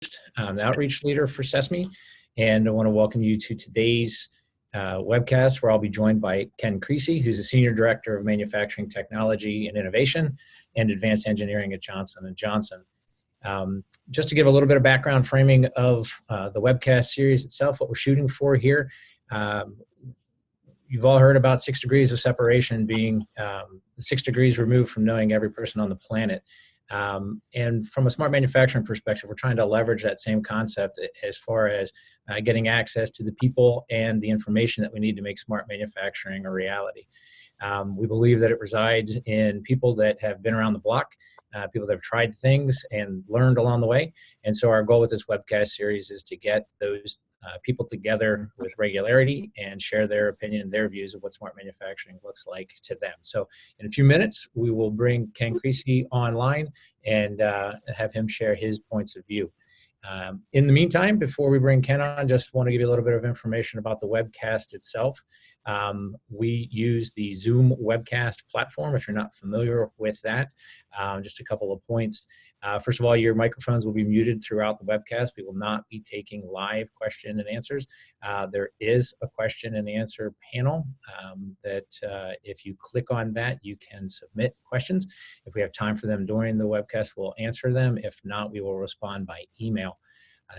the outreach leader for CESMII, and I want to welcome you to today's webcast, where I'll be joined by Ken Creasy, who's the Senior Director of Manufacturing Technology and Innovation and Advanced Engineering at Johnson & Johnson. Just to give a little bit of background framing of the webcast series itself, what we're shooting for here. You've all heard about 6 degrees of separation being 6 degrees removed from knowing every person on the planet. And from a smart manufacturing perspective, we're trying to leverage that same concept as far as getting access to the people and the information that we need to make smart manufacturing a reality. We believe that it resides in people that have been around the block, people that have tried things and learned along the way. And so our goal with this webcast series is to get those people together with regularity and share their opinion and their views of what smart manufacturing looks like to them. So in a few minutes, we will bring Ken Creasy online and have him share his points of view. In the meantime, before we bring Ken on, just want to give you a little bit of information about the webcast itself. We use the Zoom webcast platform, if you're not familiar with that. Just a couple of points. First of all, your microphones will be muted throughout the webcast. We will not be taking live question and answers. There is a question and answer panel that if you click on that, you can submit questions. If we have time for them during the webcast, we'll answer them. If not, we will respond by email.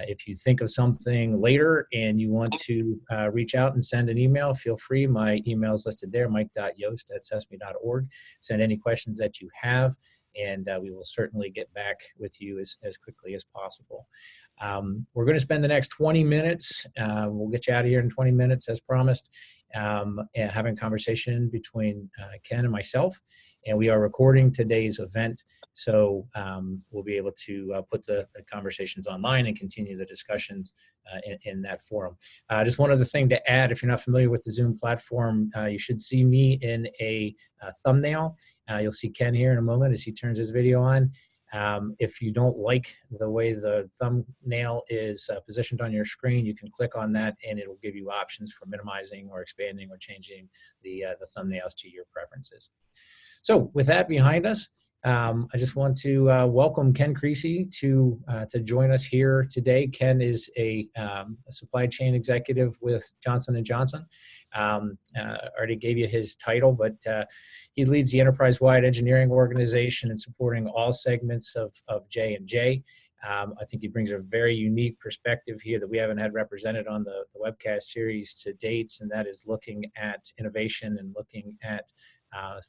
If you think of something later and you want to reach out and send an email, feel free. My email is listed there, mike.yost@cesmi.org. Send any questions that you have, and we will certainly get back with you as quickly as possible. We're going to spend the next 20 minutes. We'll get you out of here in 20 minutes, as promised, having a conversation between Ken and myself. And we are recording today's event, so we'll be able to put the conversations online and continue the discussions in that forum. Just one other thing to add, if you're not familiar with the Zoom platform, you should see me in a thumbnail. You'll see Ken here in a moment as he turns his video on. If you don't like the way the thumbnail is positioned on your screen, you can click on that and it'll give you options for minimizing or expanding or changing the thumbnails to your preferences. So with that behind us, I just want to welcome Ken Creasy to join us here today. Ken is a supply chain executive with Johnson & Johnson. Already gave you his title, but he leads the enterprise-wide engineering organization and supporting all segments of J&J. I think he brings a very unique perspective here that we haven't had represented on the webcast series to date, and that is looking at innovation and looking at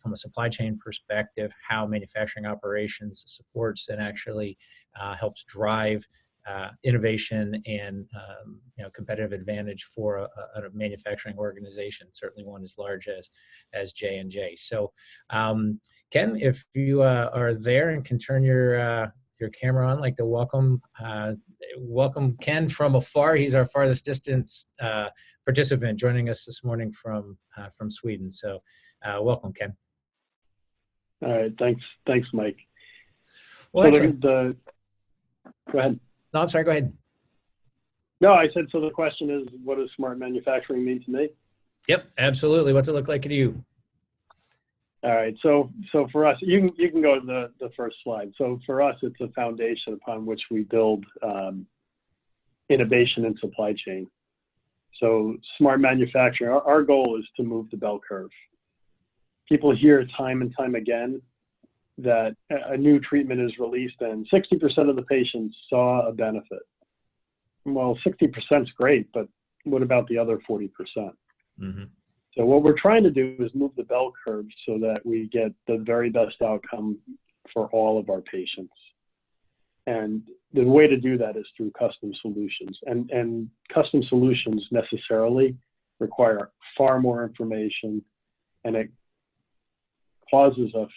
from a supply chain perspective, how manufacturing operations supports and actually helps drive innovation and competitive advantage for a manufacturing organization, certainly one as large as J&J. So, Ken, if you are there and can turn your camera on, I'd like to welcome Ken from afar. He's our farthest distance participant, joining us this morning from Sweden. So. Welcome, Ken. All right, thanks, Mike. Well, so go ahead. No, I'm sorry, go ahead. No, I said, so the question is, what does smart manufacturing mean to me? Yep, absolutely. What's it look like to you? All right, so for us, you can go to the first slide. So for us, it's a foundation upon which we build innovation in supply chain. So smart manufacturing, our goal is to move the bell curve. People hear time and time again that a new treatment is released and 60% of the patients saw a benefit. Well, 60% is great, but what about the other 40%? Mm-hmm. So what we're trying to do is move the bell curve so that we get the very best outcome for all of our patients. And the way to do that is through custom solutions. And custom solutions necessarily require far more information, and it causes us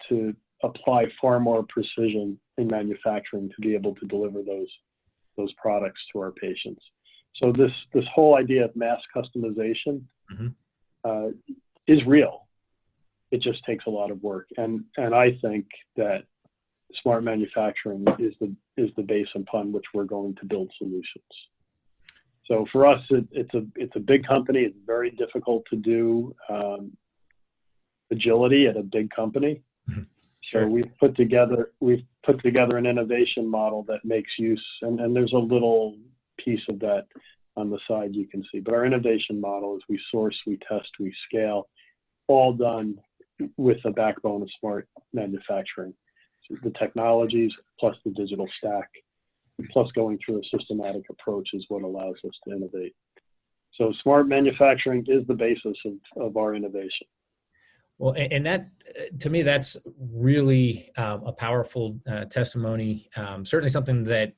to apply far more precision in manufacturing to be able to deliver those products to our patients. So this whole idea of mass customization is real. It just takes a lot of work, and I think that smart manufacturing is the base upon which we're going to build solutions. So for us, it's a big company. It's very difficult to do agility at a big company. Sure. So we've put together put together an innovation model that makes use, and there's a little piece of that on the side you can see. But our innovation model is we source, we test, we scale, all done with a backbone of smart manufacturing. So the technologies plus the digital stack, plus going through a systematic approach is what allows us to innovate. So smart manufacturing is the basis of our innovation. Well, and that, to me, that's really a powerful testimony. Certainly something that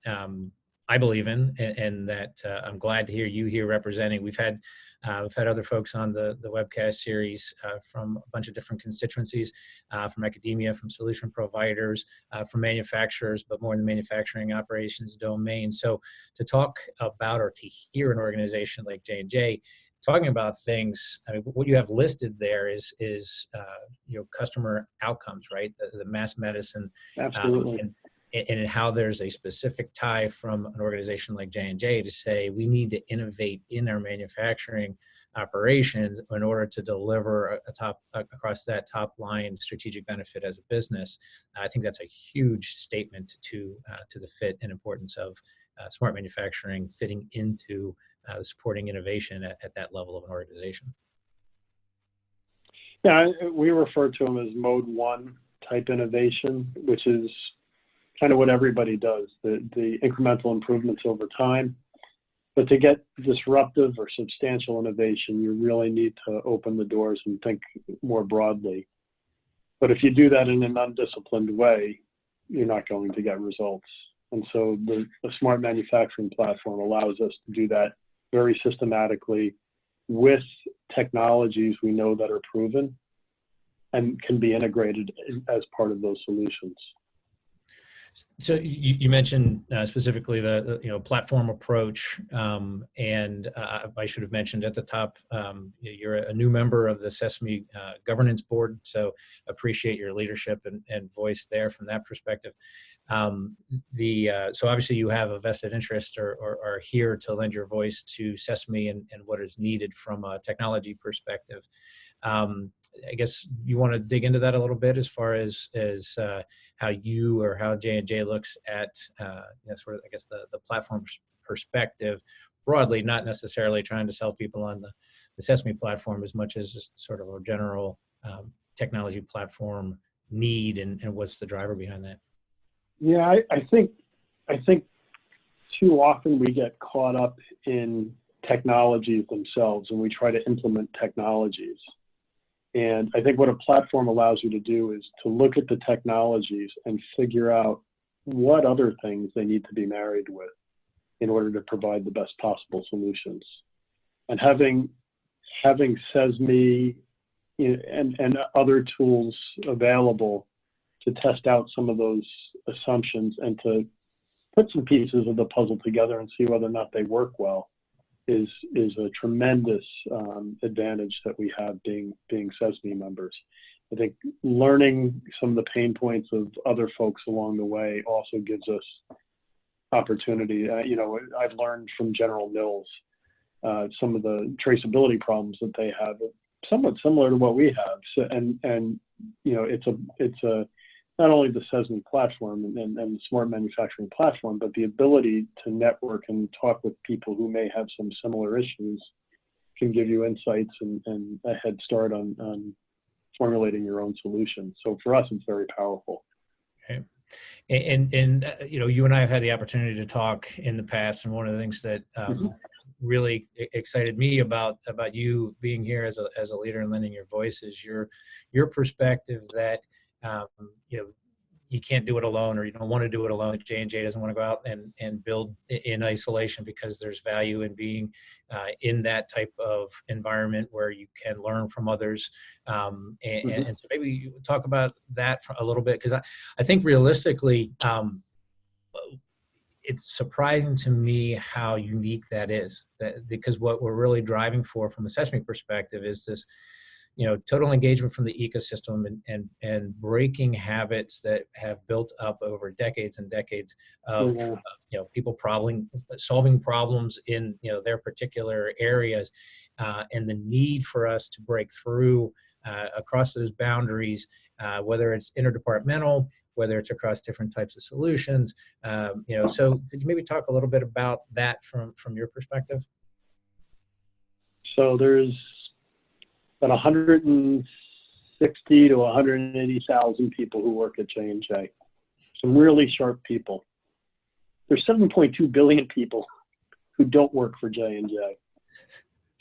I believe in, and that I'm glad to hear you here representing. We've had other folks on the webcast series from a bunch of different constituencies, from academia, from solution providers, from manufacturers, but more in the manufacturing operations domain. So to talk about, or to hear an organization like J&J talking about things, I mean, what you have listed there is customer outcomes, right? The mass medicine, Absolutely. And how there's a specific tie from an organization like J&J to say we need to innovate in our manufacturing operations in order to deliver across that top line strategic benefit as a business. I think that's a huge statement to the fit and importance of smart manufacturing fitting into supporting innovation at that level of an organization. Yeah, we refer to them as mode 1 type innovation, which is kind of what everybody does, the incremental improvements over time. But to get disruptive or substantial innovation, you really need to open the doors and think more broadly. But if you do that in an undisciplined way, you're not going to get results. And so the smart manufacturing platform allows us to do that very systematically with technologies we know that are proven and can be integrated as part of those solutions. So you mentioned specifically the platform approach, and I should have mentioned at the top, you're a new member of the CESMII governance board, so appreciate your leadership and voice there from that perspective. So obviously you have a vested interest or are here to lend your voice to CESMII and what is needed from a technology perspective. I guess you want to dig into that a little bit as far as how you or how J&J looks at sort of, I guess, the platform perspective broadly, not necessarily trying to sell people on the CESMII platform as much as just sort of a general technology platform need and what's the driver behind that. Yeah, I think too often we get caught up in technologies themselves and we try to implement technologies. And I think what a platform allows you to do is to look at the technologies and figure out what other things they need to be married with in order to provide the best possible solutions. And having CESMII and other tools available to test out some of those assumptions and to put some pieces of the puzzle together and see whether or not they work well is a tremendous advantage that we have being CESMII members. I think learning some of the pain points of other folks along the way also gives us opportunity. I've learned from General Mills some of the traceability problems that they have, somewhat similar to what we have. So, it's not only the CESMII platform and the smart manufacturing platform, but the ability to network and talk with people who may have some similar issues can give you insights and a head start on formulating your own solution. So for us, it's very powerful. Okay. And you and I have had the opportunity to talk in the past, and one of the things that really excited me about you being here as a leader and lending your voice is your perspective that you can't do it alone, or you don't want to do it alone. J&J doesn't want to go out and build in isolation because there's value in being in that type of environment where you can learn from others. And so maybe you talk about that a little bit, because I think realistically, it's surprising to me how unique that is, because what we're really driving for from a CESMII perspective is this total engagement from the ecosystem and breaking habits that have built up over decades and decades of people solving problems in their particular areas, and the need for us to break through across those boundaries, whether it's interdepartmental whether it's across different types of solutions. So could you maybe talk a little bit about that from your perspective? So there's about 160 to 180,000 people who work at J&J. Some really sharp people. There's 7.2 billion people who don't work for J&J.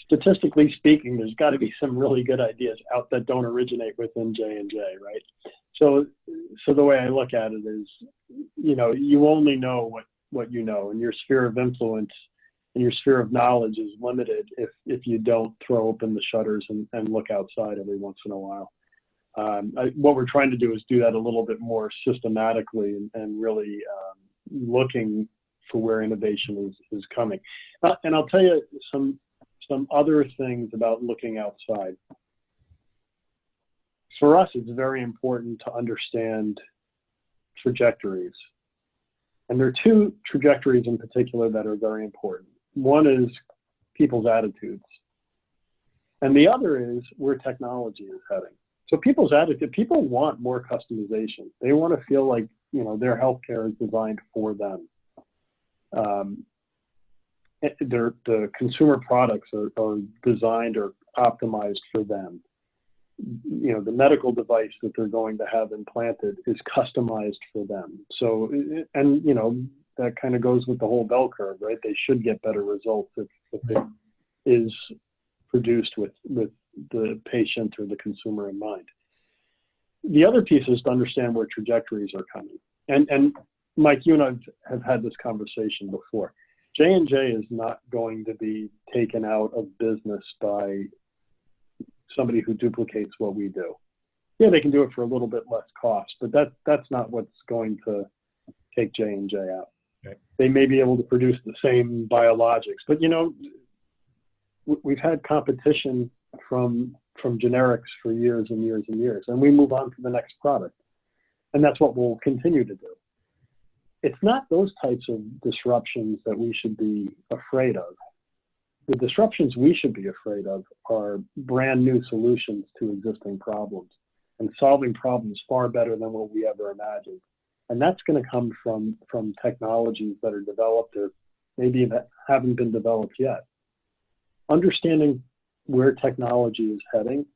Statistically speaking, there's got to be some really good ideas out that don't originate within J&J, right? So the way I look at it is, you only know what you know, and your sphere of influence and your sphere of knowledge is limited if you don't throw open the shutters and look outside every once in a while. What we're trying to do is do that a little bit more systematically and really looking for where innovation is coming. And I'll tell you some other things about looking outside. For us, it's very important to understand trajectories. And there are two trajectories in particular that are very important. One is people's attitudes. And the other is where technology is heading. So people's attitude, people want more customization. They want to feel like, their healthcare is designed for them. The consumer products are designed or optimized for them. The medical device that they're going to have implanted is customized for them. So, and that kind of goes with the whole bell curve, right? They should get better results if it is produced with the patient or the consumer in mind. The other piece is to understand where trajectories are coming. And Mike, you and I have had this conversation before. J&J is not going to be taken out of business by somebody who duplicates what we do. Yeah, they can do it for a little bit less cost, but that's not what's going to take J&J out. Right. They may be able to produce the same biologics, but we've had competition from generics for years and years and years, and we move on to the next product, and that's what we'll continue to do. It's not those types of disruptions that we should be afraid of. The disruptions we should be afraid of are brand new solutions to existing problems and solving problems far better than what we ever imagined. And that's going to come from technologies that are developed or maybe that haven't been developed yet. Understanding where technology is heading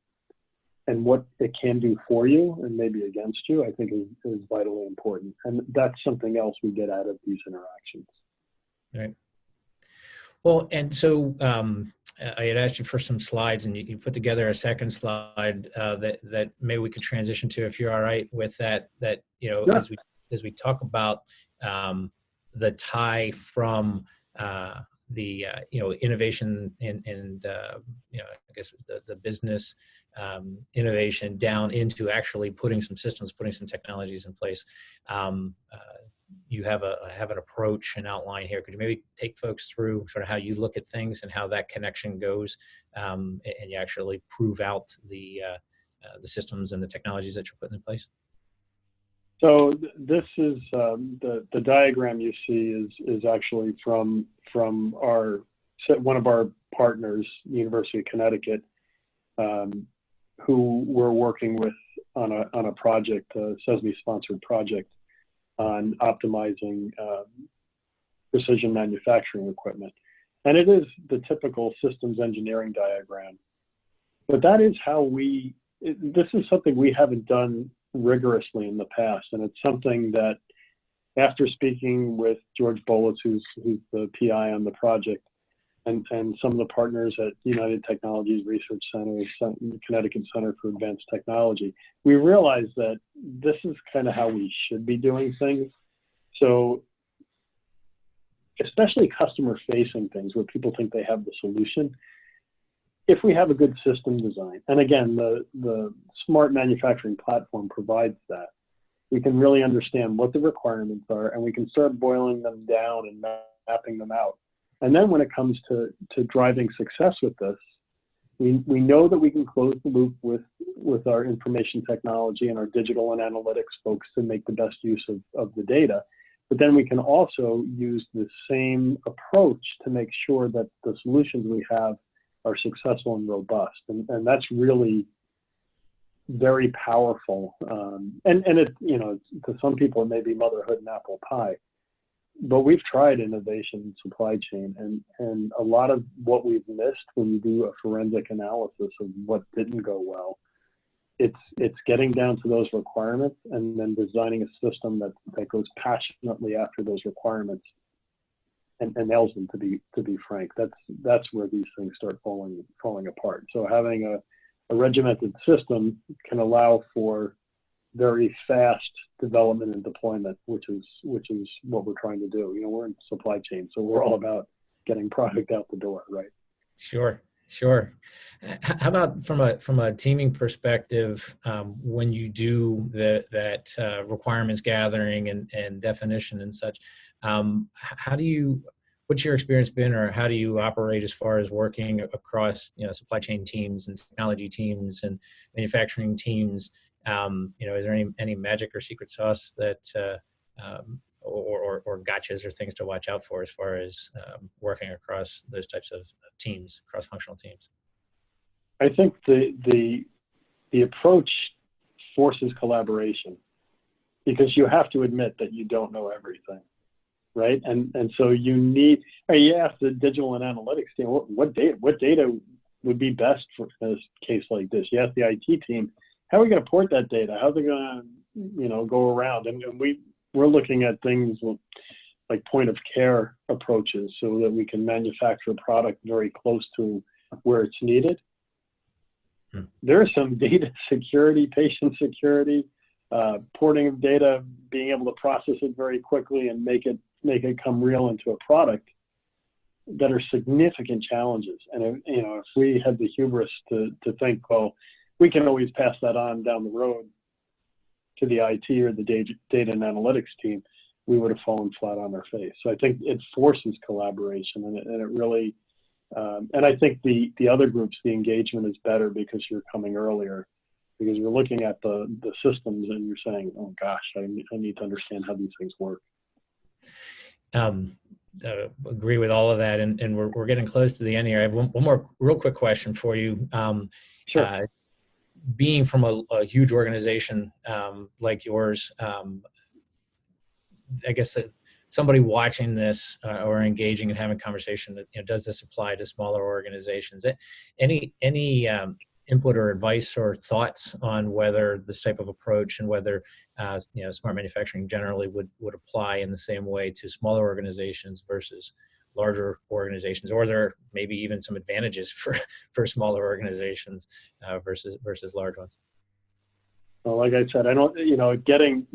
and what it can do for you and maybe against you, I think is vitally important. And that's something else we get out of these interactions. Right. Well, and so I had asked you for some slides, and you put together a second slide that maybe we could transition to, if you're all right with that. Yeah. As we talk about the tie from the innovation and I guess the business innovation down into actually putting some systems, putting some technologies in place. You have an approach, an outline here. Could you maybe take folks through sort of how you look at things and how that connection goes, and you actually prove out the systems and the technologies that you're putting in place? So this is the diagram you see is actually from one of our partners, University of Connecticut, who we're working with on a project, a CESMII sponsored project on optimizing precision manufacturing equipment. And it is the typical systems engineering diagram. But that is how this is something we haven't done rigorously in the past. And it's something that, after speaking with George Bolus, who's the PI on the project, and some of the partners at United Technologies Research Center, Connecticut Center for Advanced Technology, we realized that this is kind of how we should be doing things. So especially customer-facing things where people think they have the solution, if we have a good system design, and again, the smart manufacturing platform provides that, we can really understand what the requirements are, and we can start boiling them down and mapping them out. And then when it comes to driving success with this, we know that we can close the loop with our information technology and our digital and analytics folks to make the best use of the data. But then we can also use the same approach to make sure that the solutions we have are successful and robust. And that's really very powerful. And it, you know, to some people it may be motherhood and apple pie, but we've tried innovation in supply chain, and a lot of what we've missed when you do a forensic analysis of what didn't go well, it's getting down to those requirements and then designing a system that goes passionately after those requirements and nails them, to be frank. That's where these things start falling apart. So having a regimented system can allow for very fast development and deployment, which is what we're trying to do. You know, we're in supply chain, so we're all about getting product out the door, right? Sure. How about from a teaming perspective, when you do that requirements gathering and definition and such, what's your experience been, or how do you operate as far as working across, you know, supply chain teams and technology teams and manufacturing teams? You know, is there any magic or secret sauce that or gotchas or things to watch out for as far as working across those types of teams, cross-functional teams? I think the approach forces collaboration, because you have to admit that you don't know everything, right? And so you ask the digital and analytics team, what data would be best for a case like this? You ask the IT team, how are we going to port that data? How's it going to, you know, go around? And we're looking at things like point of care approaches so that we can manufacture a product very close to where it's needed. There is some data security, patient security, porting of data, being able to process it very quickly and make it come real into a product, that are significant challenges. And if we had the hubris to think, well, we can always pass that on down the road to the IT or the data and analytics team, we would have fallen flat on our face. So I think it forces collaboration, and it really, and I think the other groups, the engagement is better because you're coming earlier, because you're looking at the systems and you're saying, oh gosh, I need to understand how these things work. Agree with all of that, and we're getting close to the end here. I have one more real quick question for you. Sure. Being from a huge organization like yours, I guess that somebody watching this or engaging and having conversation, that, you know, does this apply to smaller organizations? Any input or advice or thoughts on whether this type of approach and whether you know, smart manufacturing generally would apply in the same way to smaller organizations versus larger organizations, or there maybe even some advantages for smaller organizations versus large ones? Well, like I said, I don't, you know, getting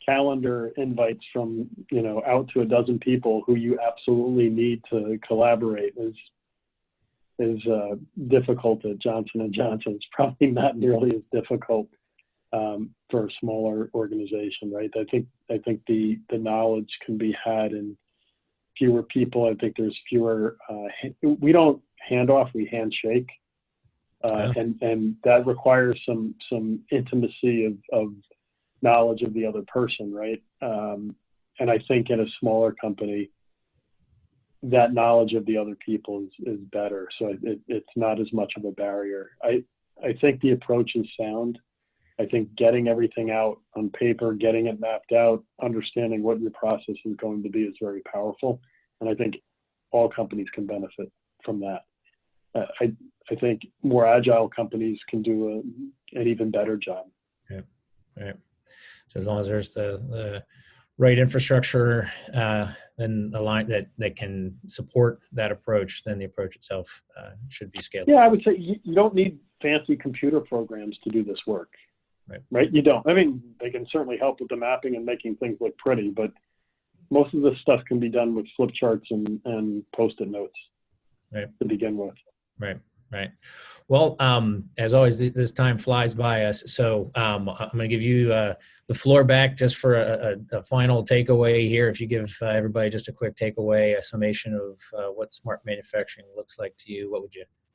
calendar invites from, you know, out to a dozen people who you absolutely need to collaborate is difficult at Johnson & Johnson. It's probably not nearly as difficult for a smaller organization, right? I think the knowledge can be had in fewer people. I think there's fewer, we don't hand off, we handshake. And that requires some intimacy of knowledge of the other person, right? And I think in a smaller company, that knowledge of the other people is better. So it's not as much of a barrier. I think the approach is sound. I think getting everything out on paper, getting it mapped out, understanding what your process is going to be is very powerful. And I think all companies can benefit from that. I think more agile companies can do an even better job. Yeah, right. So as long as there's the right infrastructure, then the line that can support that approach, then the approach itself should be scalable. Yeah, I would say you don't need fancy computer programs to do this work. Right? You don't. I mean, they can certainly help with the mapping and making things look pretty, but most of this stuff can be done with flip charts and Post-it notes, right, to begin with. Right. Well, as always, this time flies by us. So I'm going to give you the floor back just for a final takeaway here. If you give everybody just a quick takeaway, a summation of what smart manufacturing looks like to you, what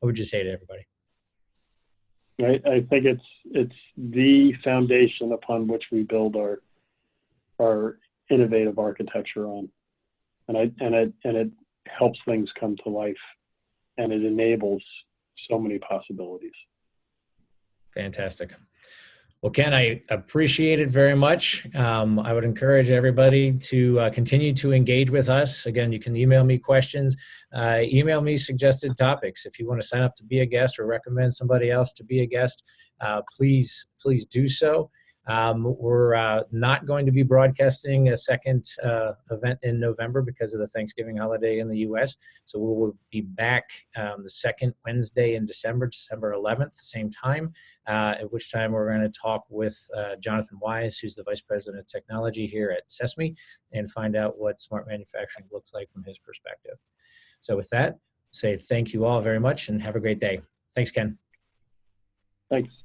would you say to everybody? I think it's the foundation upon which we build our innovative architecture on, and it helps things come to life, and it enables so many possibilities. Fantastic. Well, Ken, I appreciate it very much. I would encourage everybody to continue to engage with us. Again, you can email me questions, email me suggested topics. If you want to sign up to be a guest or recommend somebody else to be a guest, please do so. We're not going to be broadcasting a second event in November because of the Thanksgiving holiday in the U.S. So we will be back the second Wednesday in December, December 11th, same time, at which time we're going to talk with Jonathan Wise, who's the Vice President of Technology here at CESMII, and find out what smart manufacturing looks like from his perspective. So with that, say thank you all very much and have a great day. Thanks, Ken. Thanks.